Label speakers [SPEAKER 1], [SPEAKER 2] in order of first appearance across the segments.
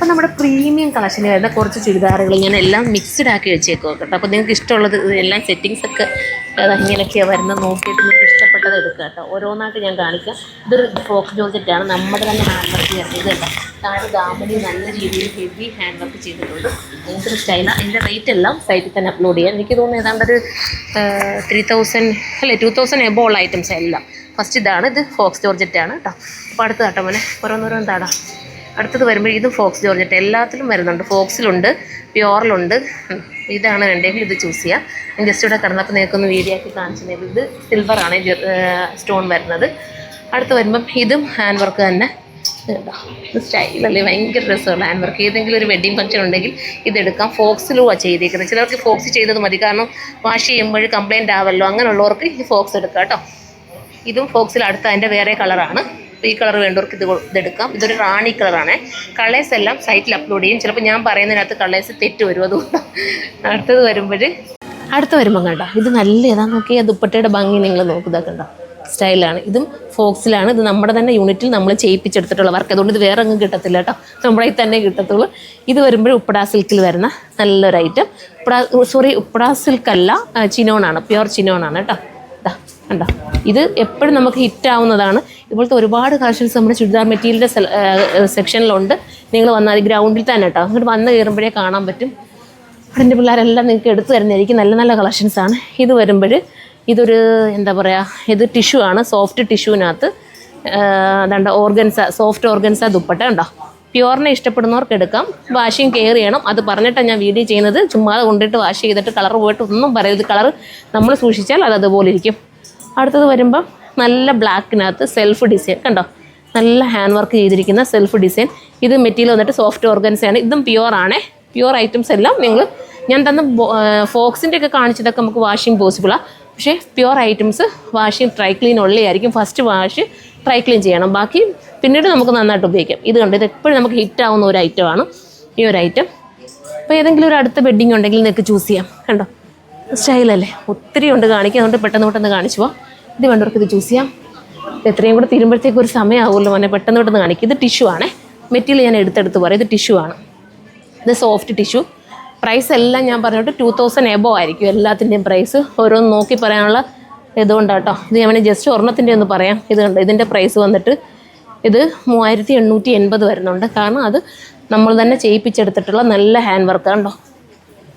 [SPEAKER 1] അപ്പോൾ നമ്മുടെ പ്രീമിയം കളക്ഷനിൽ വരുന്ന കുറച്ച് ചുരിദാറുകൾ ഇങ്ങനെ എല്ലാം മിക്സ്ഡ് ആക്കി വെച്ചേക്കുക കേട്ടോ. അപ്പോൾ നിങ്ങൾക്ക് ഇഷ്ടമുള്ളത് എല്ലാം സെറ്റിങ്സൊക്കെ ഇങ്ങനെയൊക്കെയാണ് വരുന്നത്. നോക്കിയിട്ട് നിങ്ങൾക്ക് ഇഷ്ടപ്പെട്ടത് എടുക്കുക കേട്ടോ. ഓരോന്നായിട്ട് ഞാൻ കാണിക്കാം. ഇതൊരു ഫ്രോക്ക് ജോർജറ്റാണ്, നമ്മുടെ തന്നെ ഹാൻഡ് വർക്ക് ചെയ്യുന്നത് കേട്ടോ. താഴെ ദാമനി നല്ല രീതിയിൽ ഹെവി ഹാൻഡ് വർക്ക് ചെയ്തിട്ടുണ്ട്. ഭയങ്കര സ്റ്റൈലാണ്. അതിൻ്റെ റേറ്റ് എല്ലാം സൈറ്റിൽ തന്നെ അപ്ലോഡ് ചെയ്യാം. എനിക്ക് തോന്നുന്നു ഏതാണ്ടൊരു 2000 എബോ ഉള്ള ഐറ്റംസ് എല്ലാം. ഫസ്റ്റ് ഇതാണ്, ഇത് ഫോക്സ് ജോർജറ്റാണ് കേട്ടോ. അപ്പോൾ അടുത്ത് കേട്ടോ മോനെ ഓരോന്നോരോന്ന് താടാ. അടുത്തത് വരുമ്പോൾ ഇതും ഫോക്സ് ജോർജറ്റ് എല്ലാത്തിലും വരുന്നുണ്ട്. ഫോക്സിലുണ്ട്, പ്യോറിലുണ്ട്. ഇതാണ് വേണ്ടെങ്കിൽ ഇത് ചൂസ് ചെയ്യാം. ഞാൻ ജസ്റ്റ് ഇവിടെ കിടന്നപ്പോൾ നിങ്ങൾക്കൊന്ന് വീഡിയോ ആക്കി കാണിച്ചത്. ഇത് സിൽവറാണ് സ്റ്റോൺ വരുന്നത്. അടുത്ത് വരുമ്പം ഇതും ഹാൻഡ് വർക്ക് തന്നെ കേട്ടോ. ഇത് സ്റ്റൈലല്ലേ, ഭയങ്കര രസമുള്ള ഹാൻഡ് വർക്ക്. ഏതെങ്കിലും ഒരു വെഡ്ഡിങ് ഫംഗ്ഷൻ ഉണ്ടെങ്കിൽ ഇതെടുക്കാം. ഫോക്സിലുമാണ് ചെയ്തേക്കുന്നത്. ചിലർക്ക് ഫോക്സ് ചെയ്തത് മതി, കാരണം വാഷ് ചെയ്യുമ്പോൾ കംപ്ലയിൻ്റ് ആവല്ലോ. അങ്ങനെയുള്ളവർക്ക് ഈ ഫോക്സ് എടുക്കാം കേട്ടോ. ഇതും ഫോക്സിൽ അടുത്ത അതിൻ്റെ വേറെ കളറാണ്. ഈ കളർ വേണ്ടവർക്ക് ഇതെടുക്കാം. ഇതൊരു റാണി കളറാണ്. കളേഴ്സ് എല്ലാം സൈറ്റിൽ അപ്ലോഡ് ചെയ്യും. ചിലപ്പോൾ ഞാൻ പറയുന്നതിനകത്ത് കളേഴ്സ് തെറ്റ് വരും, അതുകൊണ്ട്. അടുത്തത് വരുമ്പോൾ കണ്ടോ, ഇത് നല്ല ഏതാന്ന് നോക്കിയാൽ ദുപ്പട്ടയുടെ ഭംഗി നിങ്ങൾ നോക്കുക കണ്ടോ. സ്റ്റൈലാണ്. ഇതും ഫോക്സിലാണ്. ഇത് നമ്മുടെ തന്നെ യൂണിറ്റിൽ നമ്മൾ ചെയ്യിപ്പിച്ചെടുത്തിട്ടുള്ള വർക്ക്, അതുകൊണ്ട് ഇത് വേറെ ഒന്നും കിട്ടത്തില്ല കേട്ടോ. നമ്മുടെ ഈ തന്നെ കിട്ടത്തുള്ളൂ. ഇത് വരുമ്പോൾ ഉപ്പടാ സിൽക്കിൽ വരുന്ന നല്ലൊരു ഐറ്റം. ഉപ്പടാ സിൽക്കല്ല, ചിനോണാണ്, പ്യുവർ ചിനോണാണ് കേട്ടോ. ഇതാ കണ്ടോ, ഇത് എപ്പോഴും നമുക്ക് ഹിറ്റാവുന്നതാണ്. ഇതുപോലത്തെ ഒരുപാട് കളക്ഷൻസ് നമ്മുടെ ചുരിദാർ മെറ്റീരിയലിൻ്റെ സെക്ഷനിലുണ്ട്. നിങ്ങൾ വന്നാൽ ഗ്രൗണ്ടിൽ തന്നെ കേട്ടോ. അങ്ങോട്ട് വന്ന് കയറുമ്പോഴേ കാണാൻ പറ്റും. അതിൻ്റെ പിള്ളേരെല്ലാം നിങ്ങൾക്ക് എടുത്തു തരുന്നതായിരിക്കും. നല്ല നല്ല കളക്ഷൻസാണ്. ഇത് വരുമ്പോൾ ഇതൊരു എന്താ പറയുക, ഇത് ടിഷ്യൂ ആണ്. സോഫ്റ്റ് ടിഷ്യൂവിനകത്ത് അതാണ്ട് സോഫ്റ്റ് ഓർഗൻസ ദുപ്പട്ട ഉണ്ടോ. പ്യുവറിനെ ഇഷ്ടപ്പെടുന്നവർക്ക് എടുക്കാം. വാഷിങ് കെയർ ചെയ്യണം. അത് പറഞ്ഞിട്ടാണ് ഞാൻ വീഡിയോ ചെയ്യുന്നത്. ചുമ്മാതെ കൊണ്ടിട്ട് വാഷ് ചെയ്തിട്ട് കളർ പോയിട്ട് ഒന്നും പറയരുത്. കളർ നമ്മൾ സൂക്ഷിച്ചാൽ അത് അതുപോലെ ഇരിക്കും. അടുത്തത് വരുമ്പം നല്ല ബ്ലാക്കിനകത്ത് സെൽഫ് ഡിസൈൻ കണ്ടോ. നല്ല ഹാൻഡ് വർക്ക് ചെയ്തിരിക്കുന്ന സെൽഫ് ഡിസൈൻ. ഇത് മെറ്റീരിയൽ വന്നിട്ട് സോഫ്റ്റ് ഓർഗൻസയാണ്. ഇതും പ്യുവറാണ്. പ്യുവർ ഐറ്റംസ് എല്ലാം ഞാൻ തന്ന ഫോക്സിൻ്റെ ഒക്കെ കാണിച്ചതൊക്കെ നമുക്ക് വാഷിങ് പോസിബിളാണ്. പക്ഷേ pure items washing dry clean ഉള്ളതായിരിക്കും. ഫസ്റ്റ് വാഷ് ഡ്രൈ ക്ലീൻ ചെയ്യണം. ബാക്കി പിന്നീട് നമുക്ക് നന്നായിട്ട് ഉപയോഗിക്കാം. ഇത് കണ്ടോ, ഇത് എപ്പോഴും നമുക്ക് ഹിറ്റാവുന്ന ഒരു ഐറ്റമാണ് ഈ ഒരു ഐറ്റം. അപ്പോൾ ഏതെങ്കിലും ഒരു അടുത്ത വെഡ്ഡിങ് ഉണ്ടെങ്കിൽ നിങ്ങൾക്ക് ചൂസ് ചെയ്യാം. കണ്ടോ, സ്റ്റൈലല്ലേ, ഒത്തിരി ഉണ്ട് കാണിക്കുക. അതുകൊണ്ട് പെട്ടെന്ന് കാണിച്ചു പോവാം. ഇത് വേണ്ടവർക്ക് ഇത് ചൂസ് ചെയ്യാം. എത്രയും കൂടെ തീരുമ്പോഴത്തേക്ക് ഒരു സമയമാവുമല്ലോ മോനെ, പെട്ടെന്ന് കാണിക്കും. ഇത് ടിഷ്യൂ ആണ്. മെറ്റീരിയൽ ഞാൻ എടുത്തെടുത്ത് പറയും. ഇത് ടിഷ്യൂ ആണ്. ഇത് സോഫ്റ്റ് ടിഷ്യൂ. പ്രൈസ് എല്ലാം ഞാൻ പറഞ്ഞിട്ട് 2000 എബോ ആയിരിക്കും എല്ലാത്തിൻ്റെയും പ്രൈസ്. ഓരോന്ന് നോക്കി പറയാനുള്ള ഇതുകൊണ്ടാണ് കേട്ടോ. ഇത് ഞാൻ ജസ്റ്റ് ഒരെണ്ണത്തിൻ്റെ ഒന്ന് പറയാം. ഇത് കണ്ടോ, ഇതിൻ്റെ പ്രൈസ് വന്നിട്ട് ഇത് 3880 വരുന്നുണ്ട്. കാരണം അത് നമ്മൾ തന്നെ ചെയ്യിപ്പിച്ചെടുത്തിട്ടുള്ള നല്ല ഹാൻഡ് വർക്ക് കണ്ടോ.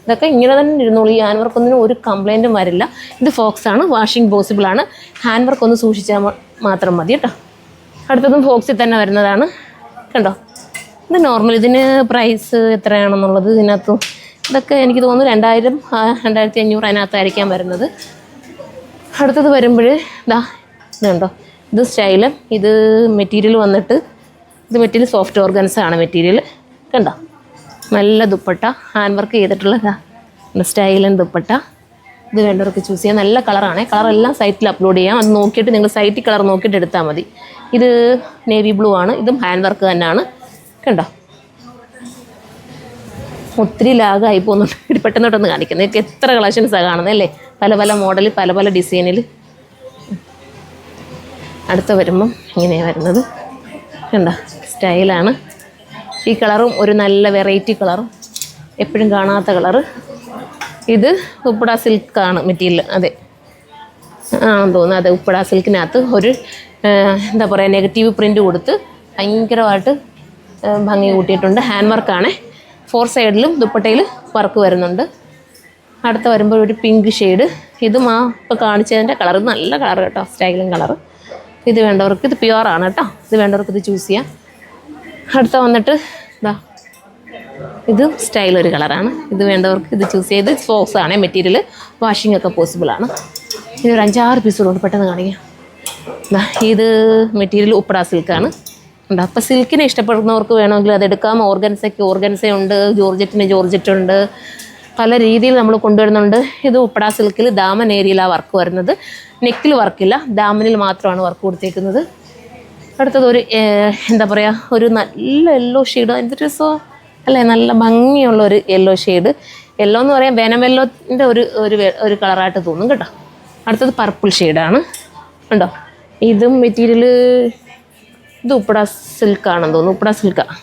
[SPEAKER 1] ഇതൊക്കെ ഇങ്ങനെ തന്നെ ഇരുന്നോളൂ. ഈ ഹാൻഡ് വർക്കൊന്നിനും ഒരു കംപ്ലയിൻറ്റും വരില്ല. ഇത് ഫോക്സാണ്, വാഷിംഗ് പോസിബിളാണ്. ഹാൻഡ് വർക്ക് ഒന്ന് സൂക്ഷിച്ചാൽ മാത്രം മതി കേട്ടോ. അടുത്തതും ഫോക്സിൽ തന്നെ വരുന്നതാണ് കണ്ടോ. ഇത് നോർമൽ. ഇതിന് പ്രൈസ് എത്രയാണെന്നുള്ളത് ഇതിനകത്തും ഇതൊക്കെ എനിക്ക് തോന്നുന്നു 2000 2500 അതിനകത്തായിരിക്കാൻ വരുന്നത്. അടുത്തത് വരുമ്പോൾ ഇതുണ്ടോ, ഇത് സ്റ്റൈല്. ഇത് മെറ്റീരിയൽ വന്നിട്ട് ഇത് മെറ്റീരിയൽ സോഫ്റ്റ് ഓർഗൻസാണ് മെറ്റീരിയൽ കണ്ടോ. നല്ല ദുപ്പട്ട, ഹാൻഡ് വർക്ക് ചെയ്തിട്ടുള്ള സ്റ്റൈലൻ ദുപ്പട്ട. ഇത് വേണ്ടവർക്ക് ചൂസ് ചെയ്യാം. നല്ല കളറാണ്. കളറെല്ലാം സൈറ്റിൽ അപ്ലോഡ് ചെയ്യാം. അത് നോക്കിയിട്ട് നിങ്ങൾ സൈറ്റിൽ കളർ നോക്കിയിട്ട് എടുത്താൽ മതി. ഇത് നേവി ബ്ലൂ ആണ്. ഇതും ഹാൻഡ് വർക്ക് തന്നെയാണ് കണ്ടോ. ഒത്തിരി ലാഗായി പോകുന്നുണ്ട്. ഇത് പെട്ടെന്നോട്ടൊന്ന് കാണിക്കുന്നത്. നിങ്ങൾക്ക് എത്ര കളക്ഷൻസാണ് കാണുന്നത് അല്ലേ, പല പല മോഡൽ, പല പല ഡിസൈനിൽ. അടുത്ത വരുമ്പം ഇങ്ങനെയാണ് വരുന്നത് കണ്ടോ. സ്റ്റൈലാണ്. ഈ കളറും ഒരു നല്ല വെറൈറ്റി കളറും, എപ്പോഴും കാണാത്ത കളറ്. ഇത് ഉപ്പടാ സിൽക്കാണ് മെറ്റീരിയൽ. അതെ തോന്നുന്നു. അതെ, ഉപ്പടാ സിൽക്കിനകത്ത് ഒരു എന്താ പറയുക, നെഗറ്റീവ് പ്രിൻ്റ് കൊടുത്ത് ഭയങ്കരമായിട്ട് ഭംഗി കൂട്ടിയിട്ടുണ്ട്. ഹാൻഡ് വർക്കാണ്. 4 സൈഡിലും ദുപ്പട്ടയിൽ വർക്ക് വരുന്നുണ്ട്. അടുത്ത വരുമ്പോൾ ഒരു പിങ്ക് ഷെയ്ഡ്. ഇതും ഇപ്പോൾ കാണിച്ചതിൻ്റെ കളർ നല്ല കളർ കേട്ടോ, സ്റ്റൈലും കളറ്. ഇത് വേണ്ടവർക്ക് ഇത് പ്യുവറാണ് കേട്ടോ. ഇത് വേണ്ടവർക്ക് ഇത് ചൂസ് ചെയ്യാം. അടുത്ത വന്നിട്ട് ഇത് സ്റ്റൈൽ ഒരു കളറാണ്. ഇത് വേണ്ടവർക്ക് ഇത് ചൂസ് ചെയ്ത് ഫോക്സാണ് മെറ്റീരിയൽ. വാഷിംഗ് ഒക്കെ പോസിബിളാണ്. ഇനി ഒരു 5-6 പീസുകളുണ്ട്, പെട്ടെന്ന് കാണിക്കാം. ഇത് മെറ്റീരിയൽ ഉപ്പടാ സിൽക്കാണ്. അപ്പോൾ സിൽക്കിനെ ഇഷ്ടപ്പെടുന്നവർക്ക് വേണമെങ്കിൽ അതെടുക്കാം. ഓർഗൻസയുണ്ട്, ജോർജറ്റുണ്ട്. പല രീതിയിൽ നമ്മൾ കൊണ്ടുവരുന്നുണ്ട്. ഇത് ഉപ്പടാ സിൽക്കിൽ ദാമൻ ഏരിയയിലാണ് വർക്ക് വരുന്നത്. നെക്കിൽ വർക്കില്ല, ദാമനിൽ മാത്രമാണ് വർക്ക് കൊടുത്തേക്കുന്നത്. അടുത്തത് ഒരു എന്താ പറയുക, ഒരു നല്ല യെല്ലോ ഷെയ്ഡ്. എന്ത് രസമോ അല്ലേ, നല്ല ഭംഗിയുള്ളൊരു യെല്ലോ ഷെയ്ഡ്. യെല്ലോ എന്ന് പറയാൻ വേനമെല്ലോൻ്റെ ഒരു കളറായിട്ട് തോന്നും കേട്ടോ. അടുത്തത് പർപ്പിൾ ഷെയ്ഡാണ് ഉണ്ടോ. ഇതും മെറ്റീരിയൽ ഇത് ഉപ്പടാ സിൽക്കാണെന്ന് തോന്നുന്നു. ഉപ്പടാ സിൽക്കാണ്.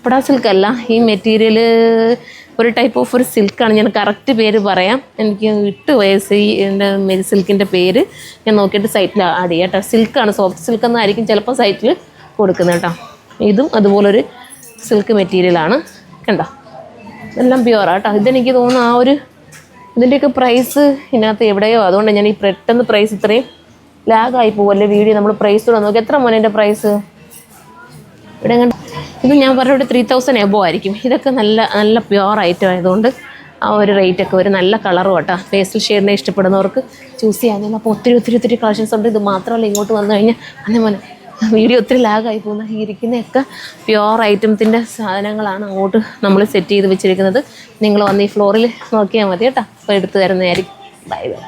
[SPEAKER 1] കപ്പട സിൽക്കല്ല, ഈ മെറ്റീരിയൽ ഒരു ടൈപ്പ് ഓഫ് ഒരു സിൽക്കാണ്. ഞാൻ കറക്റ്റ് പേര് പറയാം, എനിക്ക് വിട്ടുപോയ എൻ്റെ സിൽക്കിൻ്റെ പേര് ഞാൻ നോക്കിയിട്ട് സൈറ്റിൽ ആഡ് ചെയ്യാം കേട്ടോ. സിൽക്കാണ്, സോഫ്റ്റ് സിൽക്ക് എന്നായിരിക്കും ചിലപ്പോൾ സൈറ്റിൽ കൊടുക്കുന്നത് കേട്ടോ. ഇതും അതുപോലൊരു സിൽക്ക് മെറ്റീരിയലാണ്, കണ്ടോ. എല്ലാം പ്യുവറാണ് കേട്ടോ. ഇതെനിക്ക് തോന്നുന്നു ആ ഒരു ഇതിൻ്റെയൊക്കെ പ്രൈസ് ഇതിനകത്ത് എവിടെയോ, അതുകൊണ്ട് ഞാൻ ഈ പെട്ടെന്ന് പ്രൈസ് ഇത്രയും ലാഗായി പോകുമല്ലേ വീഡിയോ. നമ്മൾ പ്രൈസ് കൂടെ നോക്കി. എത്ര മോനെ പ്രൈസ് ഇവിടെ കണ്ട. ഇത് ഞാൻ പറഞ്ഞ ഇവിടെ 3000 എബോ ആയിരിക്കും. ഇതൊക്കെ നല്ല നല്ല പ്യുവർ ഐറ്റം ആയതുകൊണ്ട് ആ ഒരു റേറ്റൊക്കെ ഒരു നല്ല കളറും കേട്ടോ. പേസ്റ്റൽ ഷെയ്ഡിനെ ഇഷ്ടപ്പെടുന്നവർക്ക് ചൂസ് ചെയ്യാൻ. അപ്പോൾ ഒത്തിരി കളക്ഷൻസ് ഉണ്ട്. ഇത് മാത്രമല്ല, ഇങ്ങോട്ട് വന്നു കഴിഞ്ഞാൽ മോനെ വീഡിയോ ഒത്തിരി ലാഗായി പോകുന്ന ഈ ഇരിക്കുന്നതൊക്കെ പ്യുവർ ഐറ്റത്തിൻ്റെ സാധനങ്ങളാണ് അങ്ങോട്ട് നമ്മൾ സെറ്റ് ചെയ്ത് വെച്ചിരിക്കുന്നത്. നിങ്ങൾ വന്ന് ഈ ഫ്ലോറിൽ നോക്കിയാൽ മതി കേട്ടോ. അപ്പോൾ എടുത്തു തരുന്നതായിരിക്കും. Bye bye.